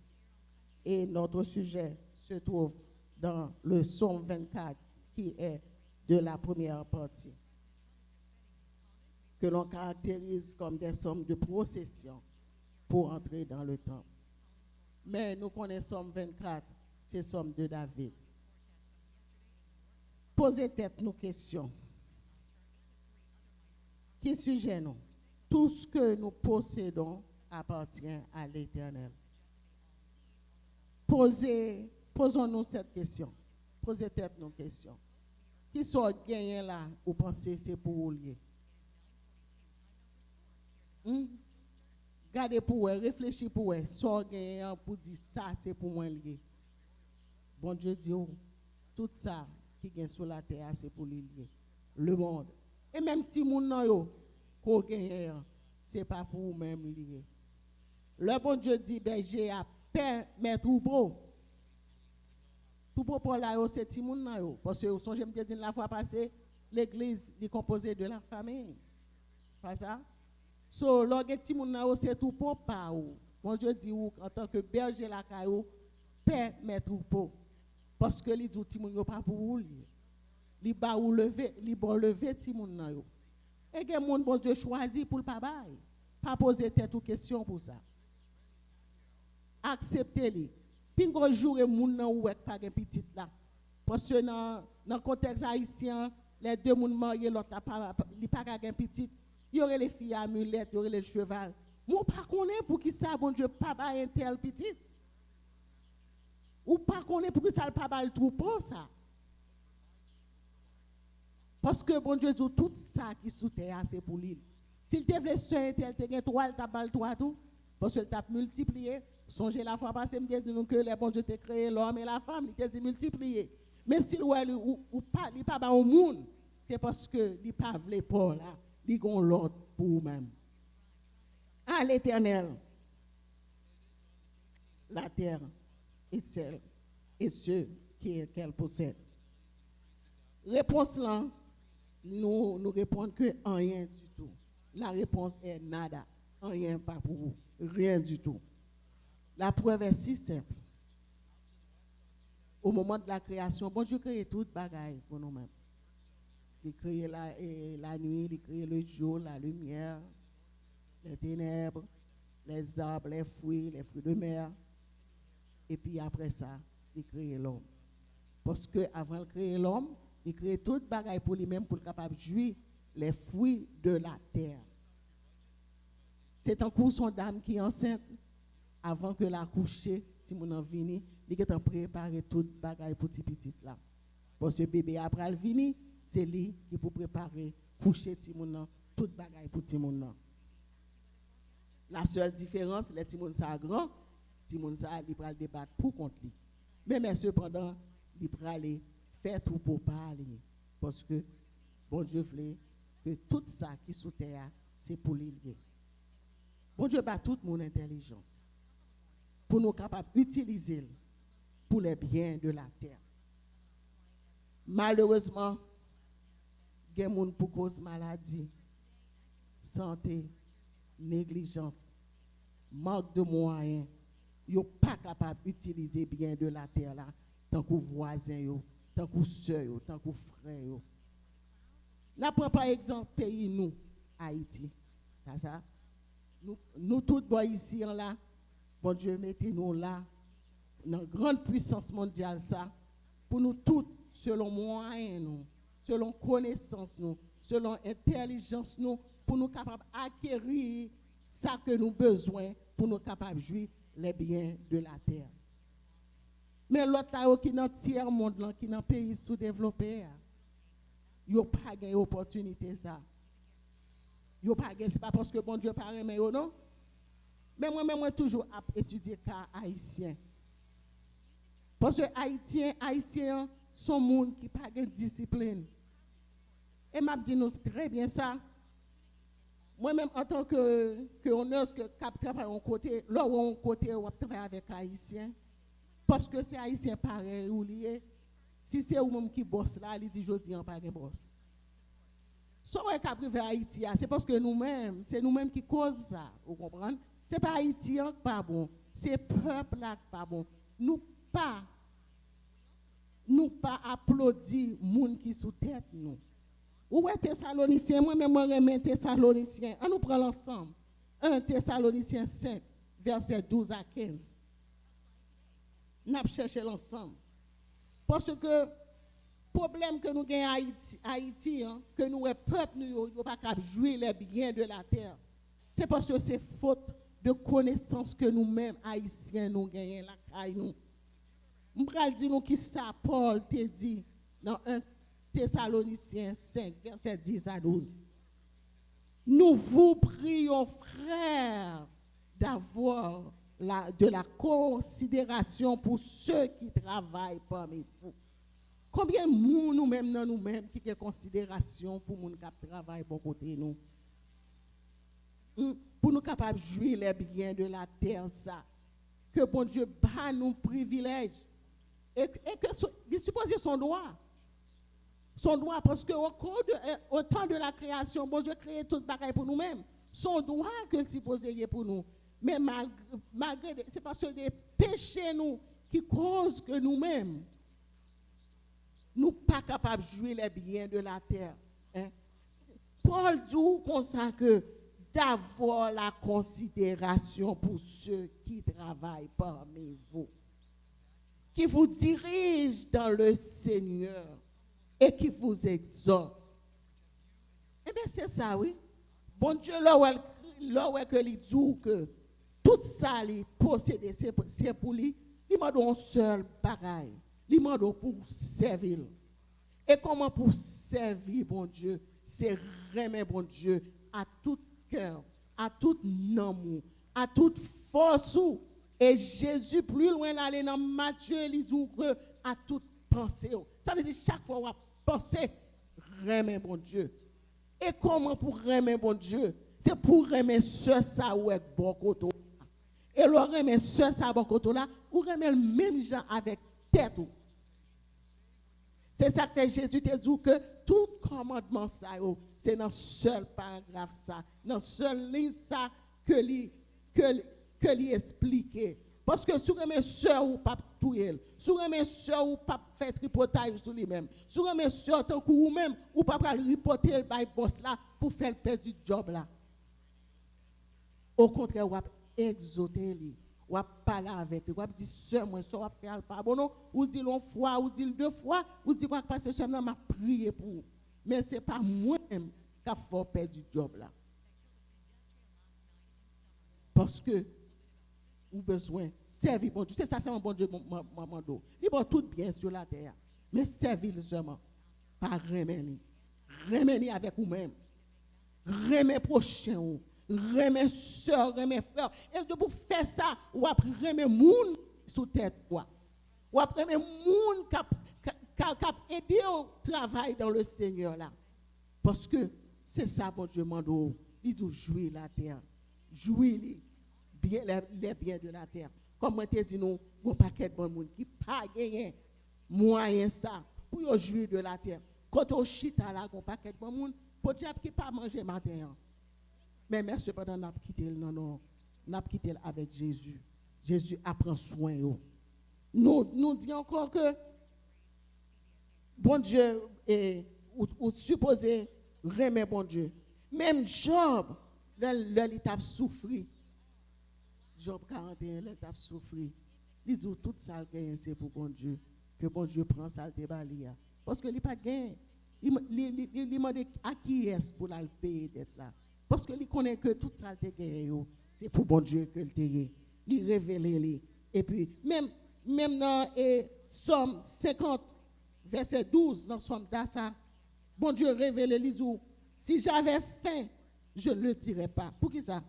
et notre sujet se trouve dans le Psaume 24 qui est de la première partie, que l'on caractérise comme des psaumes de procession pour entrer dans le temple. Mais nous connaissons 24, c'est Psaume de David. Posez tête nos questions. Qui sujet-nous? Tout ce que nous possédons appartient à l'Éternel. Posons-nous cette question. Posez tête nos questions. qui sont gagnés là, vous pensez c'est pour vous lier. Gardez pour vous, réfléchissez pour vous, sont gagnés pour dire ça c'est pour moi lier. Bon Dieu dit, tout ça qui est sur la terre, c'est pour lui lier. Le monde. Et même si moun nan yo, qu'on gagne, c'est pas pour vous-même lier. Le bon Dieu dit, berger a peint mes troupeaux. Troupeau pour là, c'est ti moun nan yo. Parce que, je me dis la fois passée, l'église est composée de la famille. Pas ça? So, lorsque ti moun nan yo, c'est troupeau pas ou. Bon Dieu dit, en tant que berger la caillou, peint mes troupeaux. Parce que les outils moun yo pas pour vous lier. Li ba ou lever, li bon lever ti moun nan yo. Et gen moun bon Dieu choisi pour le pas bail. Pas poser tête ou question pour ça. Acceptez-li. Pingo jour et moun nan ou pas gen petit là. Parce que dans le contexte haïtien, les deux moun mariés l'autre li pas gen petit. Y aurait les filles amulettes, y aurait les cheval. Moun pas connaît pour qui ça bon Dieu pas ba un tel petit. Ou pas connaît pour qui ça pas ba le troupeau ça. Parce que bon Dieu dit tout ça qui sous terre c'est pour lui. S'il te voulait soigner tel te gen toi, il t'a bal toi tout parce qu'il t'a multiplié. Songez la fois passée me dit nous que les bon Dieu t'a créé l'homme et la femme, il t'a dit multiplier. Mais s'il ou pas il pas ba au monde, c'est parce que il pas voulait pas là, il gon l'autre pour vous-même. À l'Éternel la terre et celle et ceux qu'elle possède. Réponse là nous répondons que rien du tout. La réponse est nada. Rien pas pour vous. Rien du tout. La preuve est si simple. Au moment de la création, bon Dieu crée toute bagaille pour nous-mêmes. Il crée la nuit, il crée le jour, la lumière, les ténèbres, les arbres, les fruits de mer. Et puis après ça, il crée l'homme. Parce que avant de créer l'homme, il crée toute bagaille pour lui-même pour être capable de jouir les fruits de la terre. C'est un coup son dame qui est enceinte avant que la coucher, si mon en vini, il est en préparer toute bagaille pour petit petit là. Parce que bébé après le vini, c'est lui qui peut préparer coucher ti mon toute bagaille pour ti mon. La seule différence, les ti mon ça grand, ti mon ça il va débattre pour contre lui. Mais cependant, il va aller faire tout pour parler. Parce que bon Dieu voulait que tout ça qui est sous terre, c'est pour lui. Bon Dieu bat toute mon intelligence pour nous capables d'utiliser pour les biens de la terre. Malheureusement, il y a des gens pour cause maladie, santé, négligence, manque de moyens. Ils ne sont pas capables d'utiliser bien de la terre là, tant que voisins, tant que soeurs, tant que frères. Nous prenons par exemple pays nous, Haïti. Ça? Nous tous ici là, bon Dieu mettez-nous là, dans une grande puissance mondiale ça, pour nous tous, selon moyens nous, selon connaissance nous, selon intelligence nous, pour nous capables d'acquérir ça que nous besoin, pour nous capables de jouir les biens de la terre. Mais l'autre là qui dans tiers monde là, qui dans pays sous-développé, yo pas gain opportunité ça. Yo pas gain, c'est pas parce que bon Dieu parle mais yo non. Mais moi toujours étudier cas haïtien. Parce que haïtiens sont monde qui pas gain discipline. Et m'a dit nous très bien ça. Moi-même en tant que honneur que cap travail on côté, là où on côté on travaille avec haïtien. Parce que c'est haïtien pareil ou lié. Si c'est ou même qui bosse là, il dit jodi en pas de boss. So ouais qu'a privé Haïti, c'est parce que nous-mêmes, c'est nous-mêmes qui cause ça, vous comprenez? C'est pas haïtien qui pas bon, c'est peuple là qui pas bon. Nous pas applaudir moun qui sous tête nous. Ou ouais Thessaloniciens, moi-même moi remet Thessaloniciens. On nous prend l'ensemble. 1 Thessaloniciens 5 verset 12 à 15. N'a cherché l'ensemble. Parce que problème que nous gagnons Haïti, que nous, peuple, nous ne pas capable jouir les biens de la terre, c'est parce que c'est faute de connaissance que nous-mêmes, Haïtiens, nous gagnons la caille. Nous. Je vais dire qui ça, Paul te dit dans 1 Thessaloniciens 5, verset 10 à 12. Nous vous prions, frères, d'avoir de la considération pour ceux qui travaillent parmi vous. Combien de monde nous-mêmes, dans nous-mêmes, qui ont considération pour les gens qui travaillent pour côté nous? Pour nous capables de jouir les biens de la terre, ça. Que bon Dieu bat nous privilèges. Et que il suppose son droit. Son droit, parce qu'au temps de la création, bon Dieu créé tout pareil pour nous-mêmes. Son droit que supposé pour nous. Mais malgré c'est parce que des péchés nous qui causent que nous-mêmes, nous ne sommes pas capables de jouir les biens de la terre. Hein? Paul dit comme ça que d'avoir la considération pour ceux qui travaillent parmi vous, qui vous dirigent dans le Seigneur et qui vous exhortent. Eh bien, c'est ça, oui. Bon Dieu, là où que il dit que tout ça, il possède, c'est pour lui, il m'a donné un seul pareil. Il m'a donné pour servir. Et comment pour servir, bon Dieu, c'est remettre, bon Dieu, à tout cœur, à tout amour, à toute force. Et Jésus, plus loin d'aller dans Matthieu, il dit que à toute pensée. Ça veut dire chaque fois qu'on pense, remettre, bon Dieu. Et comment pour remettre, bon Dieu? C'est pour remettre ce ça ou avec beaucoup. Et le remettre ce ça beaucoup là, ou remettre le même gens avec tête. C'est ça que Jésus te dit que tout commandement ça, c'est dans seul paragraphe ça, dans seule ligne ça que lui explique. Parce que si vous avez soeur ou pas tout elle, si vous avez soeur ou pas faire tripotage sur lui-même, si vous avez soeur tant que vous-même ou pas reporter le boss là pour faire perdre du job là. Au contraire, vous exhorter lui. Ou parler avec lui, ou dire sœur moi ça va faire pas bon non, ou dit une fois, ou dit deux fois, ou dit quoi parce que sœur m'a prié pour. Mais c'est pas moi-même qui a fait perdre du job là. Parce que ou besoin servir bon Dieu, c'est ça c'est un bon Dieu maman do. Il va tout bien sur la terre, mais servir seulement pas remettre avec vous-même. Remettre prochain remet soeur, remet frère. Et de pour faire ça, ou après remet moun sous tête quoi. Ou après remet moun qui aider au travail dans le Seigneur là. Parce que c'est ça bon Dieu mando. Il dit jouir la terre. Jouir bien les biens de la terre. Comme moi te dit nous, un paquet de bon monde qui pas gagné moyen ça pour jouir de la terre. Quand on chita là, un paquet de bon monde pour diable qui pas manger matin. Mais cependant, n'a quitté n'a quitté avec Jésus. Jésus apprend soin. Nous disons encore que bon Dieu est ou supposé remettre bon Dieu. Même Job, l'étape souffri. Job 41, l'étape souffri. Il dit tout ça c'est pour bon Dieu. Que bon Dieu prend ça te balia. Parce que il pas gain. Il demande à qui est pour la payer d'être là. Parce que il connaît que tout ça te gagne, c'est pour bon Dieu que le te il révèle. Et puis même dans Somme 50 verset 12 dans Somme d'Assa, bon Dieu révèle il dit si j'avais faim, je ne le dirais pas. Pour qui ça?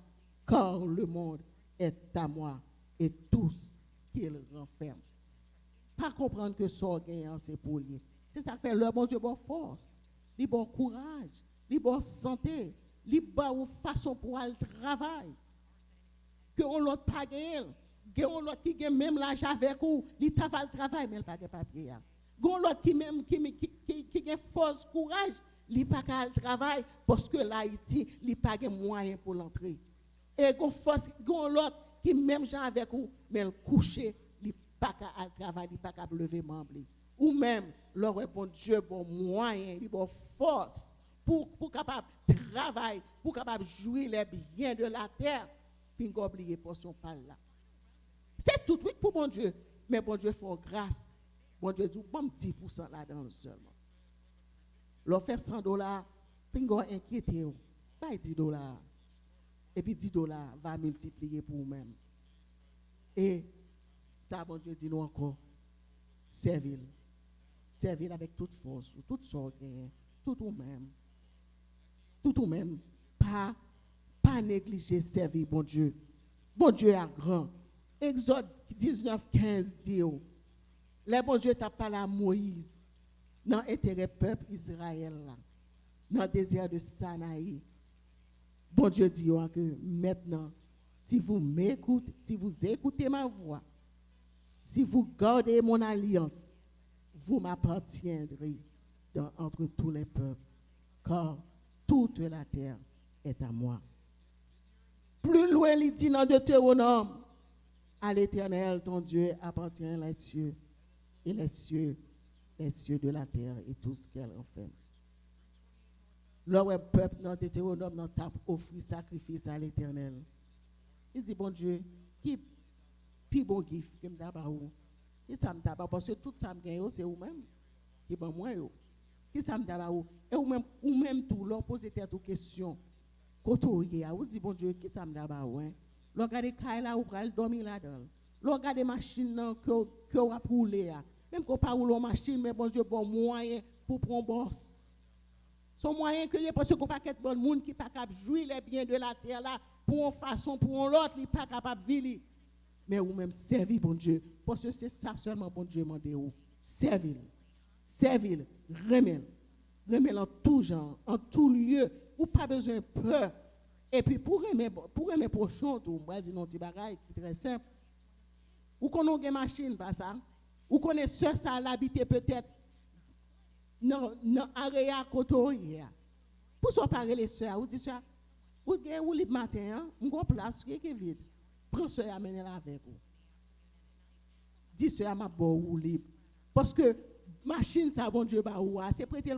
Car le monde est à moi et tous qu'il renferme. Pas comprendre que son gagnant c'est pour lui. C'est ça que fait le bon Dieu bonne force, il bon courage, il bonne santé. Li ba ou façon pour aller travail que on l'autre pas gagner que on l'autre qui gagne même l'argent avec ou li travail mais il pas de papier gon l'autre qui même qui gagne force courage li pas qu'à travail parce que l'Haïti li pas gagne moyen pour l'entrée et gon l'autre qui même gens avec ou mais le coucher li pas qu'à travail li pas qu'à lever membre ou même leur bon Dieu bon moyen li bon force pour capable travailler, pour capable jouir les biens de la terre, puis oublier portion par là. C'est tout oui pour bon Dieu, mais bon Dieu fait grâce. Bon Dieu dit bon 10% là-dedans seulement. L'on fait $100, puis on inquiété, pas $10. Et puis $10 va multiplier pour vous-même. Et ça, bon Dieu dit nous encore, servir servir avec toute force, toute sorte, tout ou même. Tout ou même. Pas négliger servir bon Dieu. Bon Dieu est grand. Exode 19:15 dit, le bon Dieu t'a parlé à Moïse dans l'intérêt peuple Israël là, dans le désert de Sanaï. Bon Dieu dit que maintenant, si vous m'écoutez, si vous écoutez ma voix, si vous gardez mon alliance, vous m'appartiendrez entre tous les peuples, car toute la terre est à moi. Plus loin, il dit dans Deutéronome, à l'Éternel, ton Dieu, appartient les cieux et les cieux de la terre et tout ce qu'elle en fait. Le peuple dans Deutéronome n'a pas offert sacrifice à l'Éternel. Il dit, bon Dieu, qui plus bon gift que m'dabaou. Qui ça m'dabaou parce que tout ça m'gagne c'est vous-même. Qui bon moi yo. Qui ça m'dabaou. Et ou même tout leur poser tête aux questions. Koto yé, vous dit bon Dieu, qui ça m'dabaou hein. L'on regarde kay là ou pral dormir là-dedans. L'on regarde machine que ou a rouler. Même qu'on pas rouler machine mais bon Dieu bon moyen pour prendre boss. Son moyen que y parce qu'on pas qu'être bon monde qui pas capable jouir les biens de la terre là pour une façon pour l'autre, il pas capable vivre. Mais ou même servir bon Dieu parce que c'est ça seulement bon Dieu mande ou. Servir, remettre en tout genre, en tout lieu, ou pas besoin de peur. Et puis pour aimer prochain tout, moi dis non petit bagaille qui très simple. Ou qu'on a une machine pas ça. Ou qu'on est sœur ça l'habiter peut-être non area koto hier. Pour so parler les sœurs, ou dit ça ou gen ou libre matin, on gon place qui est vide. Prends sœur amener là avec vous. Dis sœur m'a bon ou libre parce que machine ça bon Dieu ba ou c'est prêter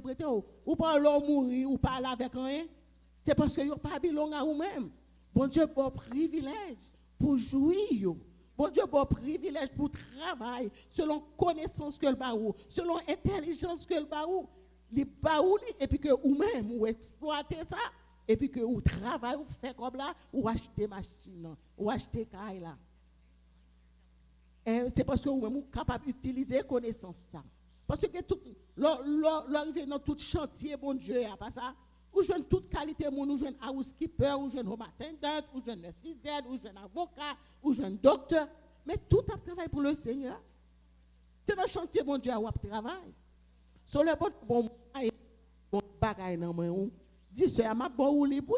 ou pas l'homme mourir ou pas là avec rien. C'est parce que yo pas bilong à ou même. Bon Dieu bon privilège pour jouir. Bon Dieu bon privilège pour travailler selon connaissance que le baou, selon intelligence que le baou, les baou et puis que ou même ou exploiter ça et puis que ou travaille ou fait comme là ou acheter machine ou acheter caille là. Et c'est parce que ou même capable d'utiliser connaissance ça. Parce que tout l'arrivée dans tout chantier bon Dieu a pas ça. Ou jeune toute qualité mon ou jeune housekeeper ou jeune home attendant ou jeune CZ ou jeune avocat ou jeune docteur mais tout a travail pour le Seigneur. C'est dans chantier bon Dieu a travail. Sur le bon bagaille dans moi on dit sœur m'a bon ou libre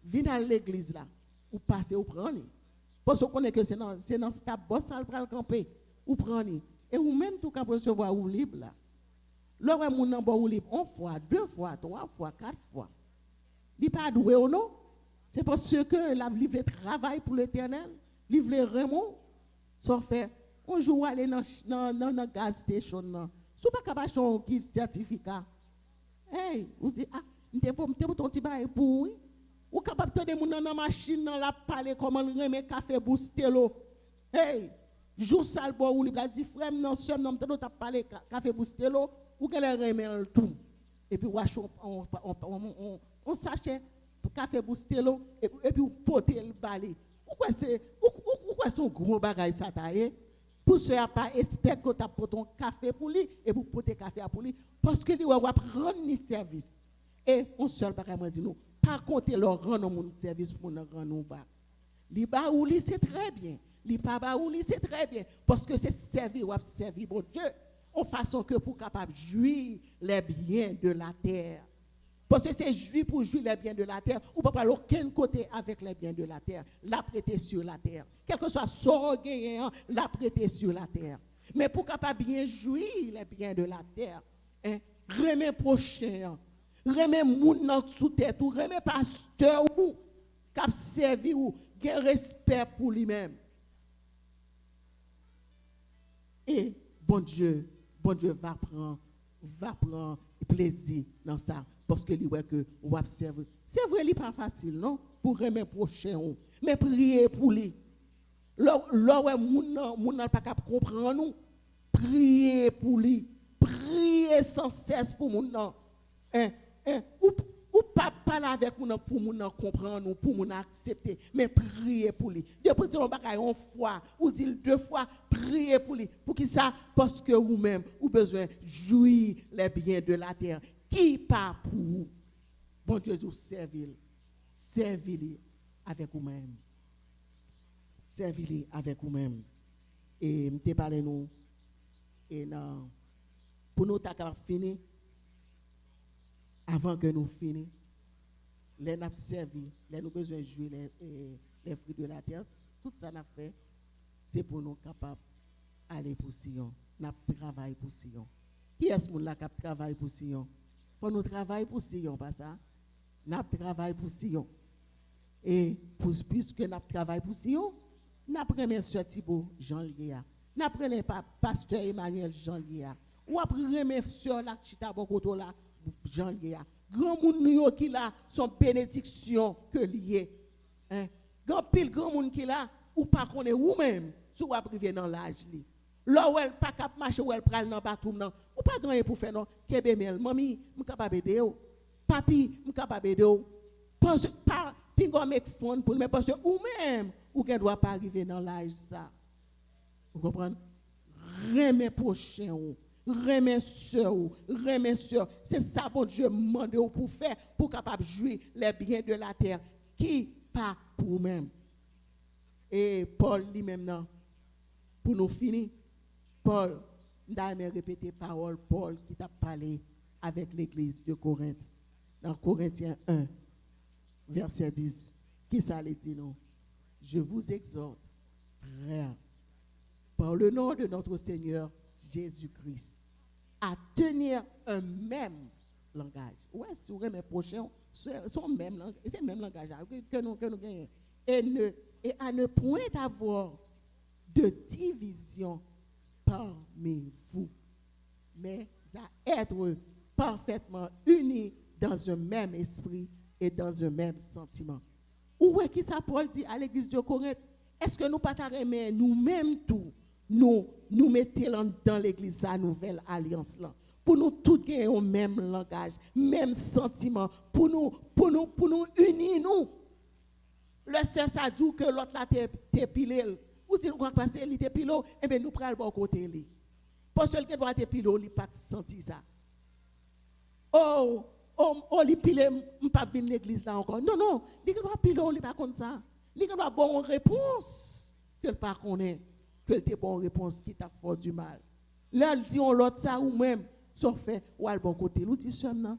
viens à l'église là ou passer ou prendre parce qu'on connaît que c'est dans stade boss ça pral camper ou prendre et ou même tout capable recevoir ou libre là. L'heure mon nan bon ou libre une fois, deux fois, trois fois, quatre fois. Il pas doué ou non? C'est parce que la livre travail pour l'Éternel, livre remon, ça fait on joue aller dans gas station là. Sou pas capable un gift certificat. Hey, vous dit ah, m'te pour ton petit bail pour ou capable de mon dans machine dans la parler comment remet café booster l'eau. Hey, joue ça le bon ou libre dit frère non seul non t'as t'a parler café booster l'eau. Ou qu'elle remet tout et puis on sachet pour café booster l'eau et puis porter le balai pourquoi son gros bagage ça taillé pour ce pas espère que tu pour ton café pour lui et pour porter café pour lui parce que lui va prendre ni service et on seul bagage moi dit nous pas compter leur rendre mon service pour nous rendre nous bas li ba ou li c'est très bien li pas ba ou li c'est très bien parce que c'est servir ou servir bon Dieu en façon que pour capable jouir les biens de la terre. Parce que c'est jouir pour jouir les biens de la terre, ou pas parler aucun côté avec les biens de la terre, la prêter sur la terre. Quel que soit son gain, la prêter sur la terre. Mais pour capable bien jouir les biens de la terre, hein, remet prochain, remet moun nan sous tête ou remet pasteur ou cap servi ou gain respect pour lui-même. Et bon Dieu va prendre plaisir dans ça parce que lui voit que on observe. C'est vrai il pas facile non pour remettre prochain mais prier pour lui. Là moun pas capable comprendre nous. Prier pour lui. Prier sans cesse pour moun non. Ou pas parler avec nous pour nous comprendre, pour nous accepter, mais priez pour lui. Depuis que vous avez une fois, ou dit 2 fois, priez pour lui. Pour qui ça? Parce que vous-même, vous avez besoin de jouir les biens de la terre. Qui part pour vous? Bon Dieu, vous servez. Servez-le avec vous-même. Servez-le avec vous-même. Et je te parle nous. Et non, pour nous, t'as fini. Avant que nous finissions, les nous servi, les nous besoin de jouer les fruits de la terre, tout ça n'a fait, c'est pour nous capables d'aller pour Sion. Nous travaillons pour Sion. Qui est-ce qui travaille pour Sion? Il faut nous travailler pour Sion, pas ça? Nous travaillons pour Sion. Et puisque nous travaillons pour Sion, nous prenons M. Thibault Jean-Léa. Nous prenons pasteur Emmanuel Jean-Léa. Ou après mes soeurs là, Chita Bokoto là, Jean-Léa. Grand monde qui là, son bénédiction que lié. Hein? Grand pile grand monde qui là, ou pas qu'on est vous-même, si vous privé dans l'âge li. Là où elle pas cap marcher ou elle pral dans bateau non, ou pas grand pour faire non, kebemel, mami, m capable aider ou. Papi, m capable aider ou. Parce pas pingo make fun pour mais parce que ou même ou qu'elle doit pas arriver dans l'âge ça. Vous comprenez? Remets prochain ou. Remets soeur, c'est ça bon Dieu demande pour faire pour capable jouir les biens de la terre qui pas pour même. Et Paul lui-même non pour nous finir. Paul n'a répété parole Paul qui t'a parlé avec l'église de Corinthe dans Corinthiens 1 verset 10 qui ça les dit non. Je vous exhorte frères par le nom de notre Seigneur Jésus-Christ, à tenir un même langage. Ouais, si vous mes prochains, son même langage, c'est le même langage que nous gagnons. Et à ne point avoir de division parmi vous, mais à être parfaitement unis dans un même esprit et dans un même sentiment. Où est-ce que ça Paul dit à l'église de Corinthe? Est-ce que nous pas aimer nous-mêmes tout? Nous mettons dans l'église la nouvelle alliance là pour nous tous gagner au même langage, même sentiment, pour nous unir nous. Le sœur ça dit que l'autre là t'es pilé. Ou si nous croit passer il t'es pilé, et bien nous prenons le bon côté lui. Parce que qui doit t'es pilé, il pas senti ça. Oh, il pilé, on pas venir l'église là encore. Non, il doit pilé, il pas comme ça. Il doit bon réponse que pas connaît. Que te bonne réponse qui t'a fait du mal. Là, il dit on l'autre ça ou même, sauf fait, ou à bon côté. L'autre dit seulement,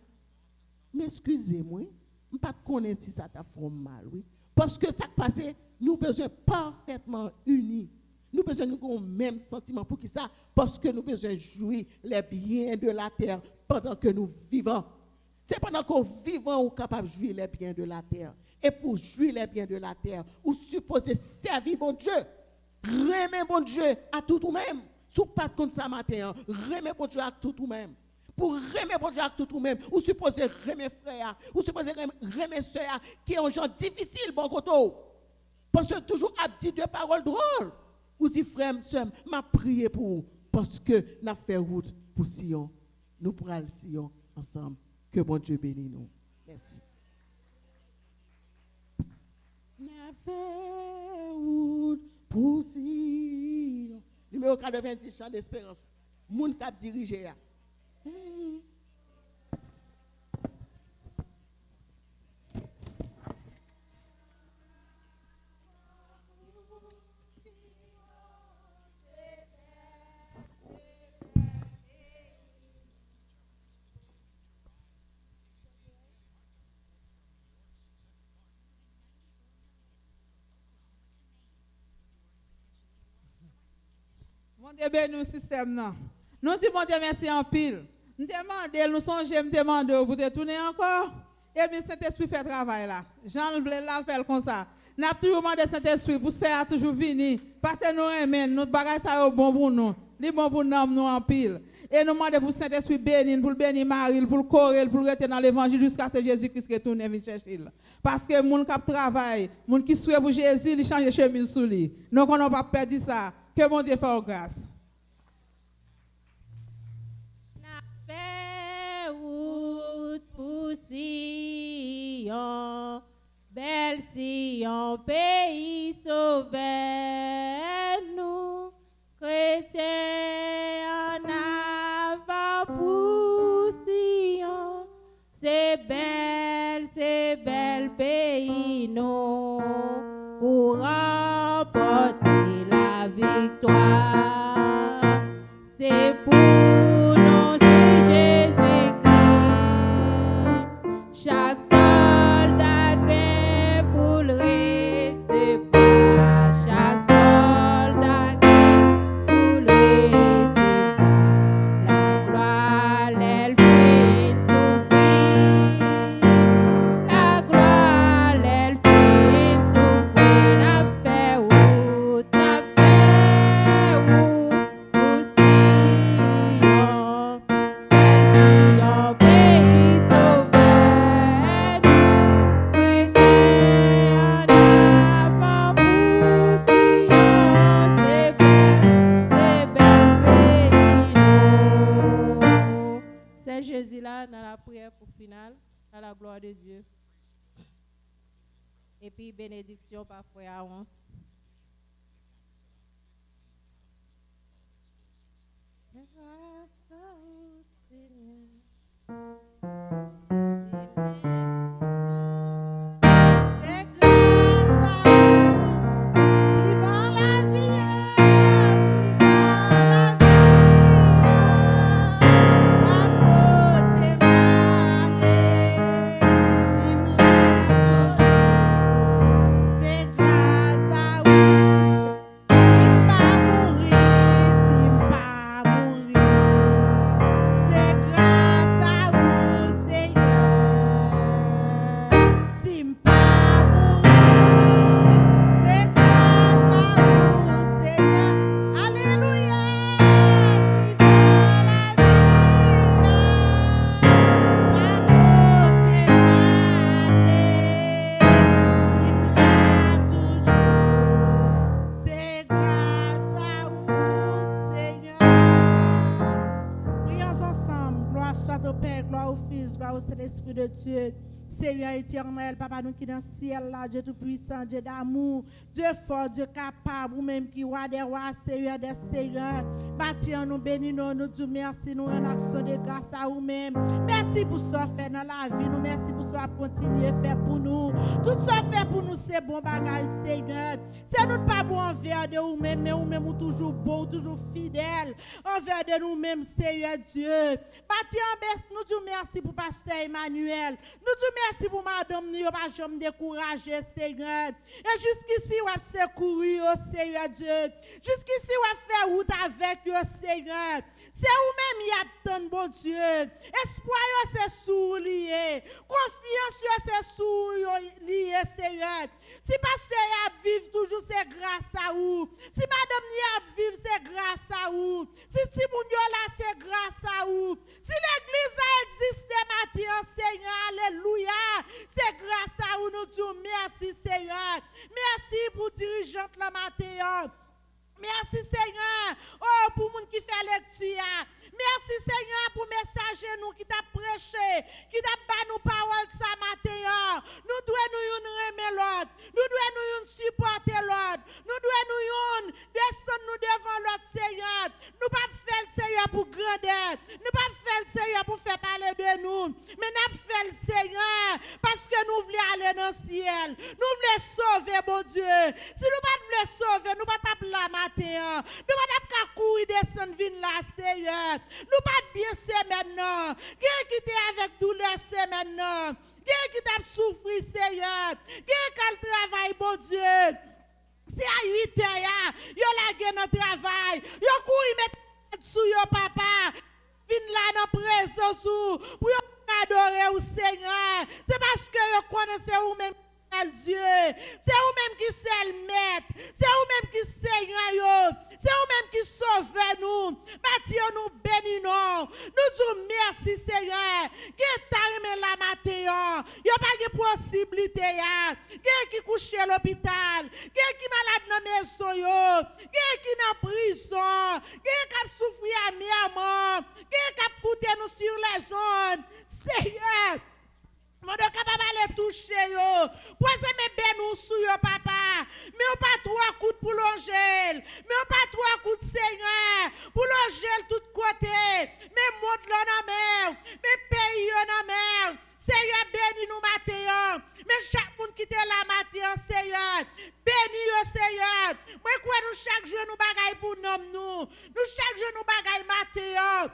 mais excusez-moi, je ne pas connaître si ça t'a fait mal, oui. Parce que ça passe, nous besoin parfaitement unis. Nous besoin de même sentiment pour qui ça? Parce que nous besoin jouir les biens de la terre pendant que nous vivons. C'est pendant qu'on vivons ou capable de jouir les biens de la terre. Et pour jouir les biens de la terre, ou supposez servir mon Dieu. Remets bon Dieu à tout ou même. Sous pas de ça matin, remets bon Dieu à tout ou même. Pour remettre bon Dieu à tout ou même, ou supposez remettre frère, ou supposez remettre soeur qui est un genre difficile bon côté. Parce que toujours a dit deux paroles drôles. Ou dit frère, soeur, m'a prié pour vous parce que n'a fait route pour Sion. Nous prenons Sion ensemble. Que bon Dieu bénisse nous. Merci. N'a fait route pour Sion. Numéro 90, Chant d'Espérance. Moun k'ap dirige. Mon Dieu bénit le système. Nous disons, mon Dieu, merci en pile. Nous demandons, nous songeons, nous demandons pour te tourner encore. Et bien, Saint-Esprit fait travail là. Jean le là fait comme ça. Nous avons toujours demandé Saint-Esprit pour ça toujours venir. Parce que nous aimons, notre bagage ça est bon pour nous. C'est bon pour nous en pile. Et nous demandons pour Saint-Esprit bénir, pour bénir Marie, pour le corps, pour rester dans l'évangile jusqu'à ce que Jésus-Christ retourne et vienne chercher. Parce que les gens qui travaillent, les gens qui souhaitent pour Jésus, ils changent de chemin sous lui. Donc on n'a pas perdu ça. Que mon Dieu fasse grâce. Route pour Sion, belle Sion, pays sauvé, nous, chrétiens en avant pour Sion. C'est belle pays, nous, pour remporter la victoire. C'est pour nous sur Jésus-Christ. Chaque soldat gagne pour le recevoir. Chaque soldat gagne pour le recevoir. La gloire, elle vient souffrir. La gloire, elle vient souffrir. N'a fait route, n'a fait route pour Sion. Sion, pays sauvé, nous, chrétiens en avant pour Sion. C'est belle pays, nous. C'est Jésus là dans la prière pour finale, à la gloire de Dieu. Et puis bénédiction par frère Aaron. Grâce à vous, Seigneur. C'est grâce à vous, suivant la vie, suivant la vie, à côté malé, si toujours. C'est grâce à vous, si pas mourir, si pas mourir. C'est grâce à vous, Seigneur, si pas mourir. C'est grâce à vous, Seigneur. Alléluia. Suivant la vie, à côté malé, si toujours. C'est grâce à vous, Seigneur. Prions ensemble. Gloire soit au Père, gloire au Fils, gloire au Saint-Esprit de Dieu. Seigneur éternel, Papa, nous qui dans le ciel là, Dieu tout-puissant, Dieu d'amour, Dieu fort, Dieu capable, ou même qui roi des rois, Seigneur des seigneurs. Bâtir nous, bénissons, nous disons merci, nous en action de grâce à vous-même. Merci pour ce que fait dans la vie, nous merci pour ce que continuer à faire pour nous. Tout ce que fait pour nous, c'est bon bagage, Seigneur. C'est nous pas bon envers de vous-même, mais vous-même, vous toujours bon, toujours fidèle envers de nous-mêmes, Seigneur Dieu. Bâtir en baisse, nous disons merci pour Pasteur Emmanuel. Nous disons merci pour madame, nous pas jamais décourager, Seigneur. Et jusqu'ici, on a secouru, Seigneur Dieu. Jusqu'ici, on a fait route avec eux, Seigneur. C'est vous-même qui attendent, bon Dieu. Espoir, c'est sourd-lié. Confiance, c'est sourd-lié, Seigneur. Si pasteur y a vivre toujours, c'est grâce à vous. Si madame y a vivre, c'est grâce à vous. Si Timounio là, c'est grâce à vous. Si l'église a existé, matin, Seigneur, alléluia, c'est grâce à vous. Nous disons merci, Seigneur. Merci pour dirigeante la matin. Merci Seigneur, oh pour moun qui fait lecture. Merci Seigneur pour messager nous qui t'a prêché, qui t'a pas nous parole ça matin. Nous devons nous remettre l'autre, nous devons nous supporter l'autre, nous devons nous descendre nous devant l'autre Seigneur. Nous pas faire le Seigneur pour grandeur, nous pas faire le Seigneur pour faire parler de nous, mais nous faire le Seigneur parce que nous voulons aller dans le ciel, nous voulons sauver mon Dieu. Si nous pas voulons sauver, nous pas taper la matin. Nous pas courir descendre vin là Seigneur. Nous pas bien c'est maintenant. Quelqu'un qui était avec douleur c'est maintenant. Quelqu'un qui t'a souffert Seigneur. Quelqu'un qui travaille bon Dieu. C'est à 8 heures, yo la gen dans travail. Yo courir mettre sous yo papa. Vin là dans présence pour adorer au Seigneur. C'est parce que yo connaissez ou même Dieu, c'est vous-même qui c'est le maître, c'est vous-même qui Seigneur, c'est vous-même qui sauve nous, Mathieu nous bénissons, nous disons merci Seigneur, qui t'a remis la matin, il n'y a pas de possibilité, qui couche à l'hôpital, qui malade dans la maison, qui dans prison, qui a souffert amèrement, qui a coûté nous sur les zones, Seigneur. Mon Dieu, capable de toucher yo. Poisez mes manger de tout côté, mais monte là dans la mer, mais pays dans la mer. Seigneur, bénis nous matin. Mais chaque monde qui est là matin, Seigneur, bénis nous, Seigneur. Moi, quoi, nous chaque jour nous bagaille pour nous. Nous chaque jour nous bagaille matin.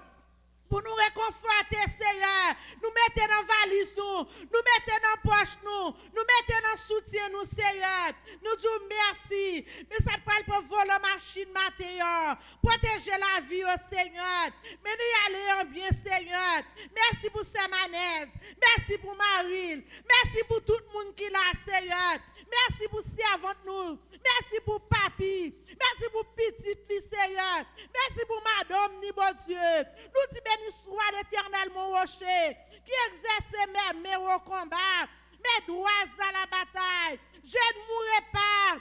Pour nous réconforter, Seigneur, nous mettons dans la valise, nous mettons dans la poche, nous mettons dans le soutien, nous, Seigneur. Nous disons merci. Mais ça ne parle pas de voler la machine, matin. Protéger la vie, oh Seigneur. Mais nous y allons en bien, Seigneur. Merci pour Semanès. Merci pour Marie. Merci pour tout le monde qui est là, Seigneur. Merci pour servante nous. Merci pour papi. Merci pour petite li, Seigneur. Merci pour madame ni bon Dieu. Nous disons béni soit l'Éternel mon rocher qui exerce mes mains au combat, mes doigts à la bataille. Je ne mourrai pas.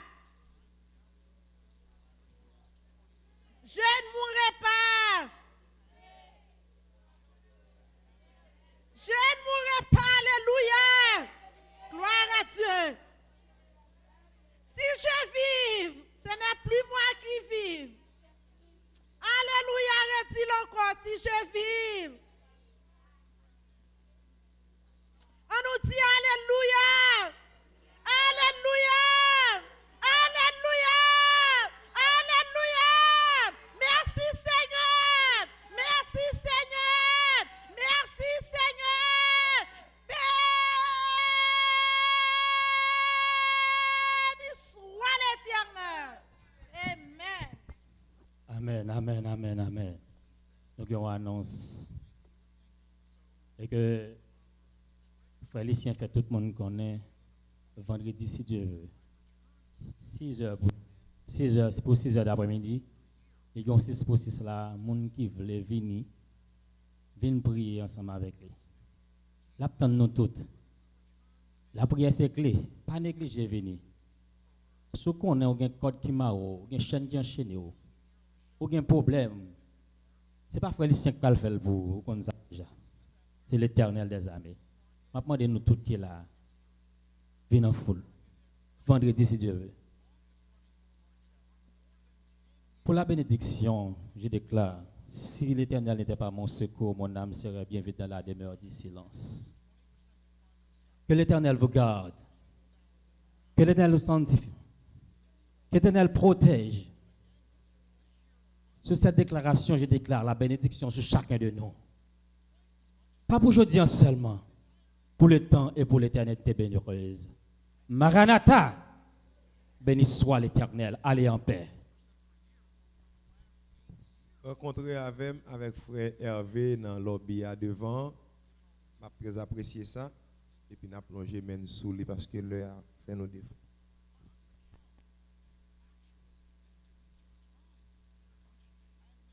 Je ne mourrai pas. Je ne mourrai pas. Alléluia. Gloire à Dieu. Si je vive, ce n'est plus moi qui vive. Alléluia, redis-le encore, si je vive. On nous dit Alléluia. Alléluia. Alléluia. Alléluia. Merci Seigneur. Merci Seigneur. Merci Seigneur. Béni soit l'Éternel. Amen. Amen, amen, amen, amen. Donc, on annonce. Et que Frère Lucien fait tout le monde connaît vendredi, si Dieu veut. 6 heures pour 6 heures d'après-midi. Et il y a 6 pour 6 là, monde qui veut venir, viennent prier ensemble avec lui. L'attend nous toutes. La prière c'est clé. Pas négliger venir. Si on a un code qui m'a ou une chaîne qui enchaîne ou un problème, c'est pas Frère Lucien qui va le faire pour vous, comme ça déjà. C'est l'Éternel des armées. Je demande nous tous qui sont là, venez en foule. Vendredi, si Dieu veut. Pour la bénédiction, je déclare, si l'Éternel n'était pas mon secours, mon âme serait bien vite dans la demeure du silence. Que l'Éternel vous garde. Que l'Éternel vous sanctifie. Que l'Éternel protège. Sur cette déclaration, je déclare la bénédiction sur chacun de nous. Pas pour aujourd'hui seulement, pour le temps et pour l'éternité bénéheureuse. Maranatha, béni soit l'Éternel. Allez en paix. Rencontrer avec frère Hervé dans le lobby à devant. Je très apprécié ça. Et puis, nous plongé même sous lui parce que l'heure fait nos défauts.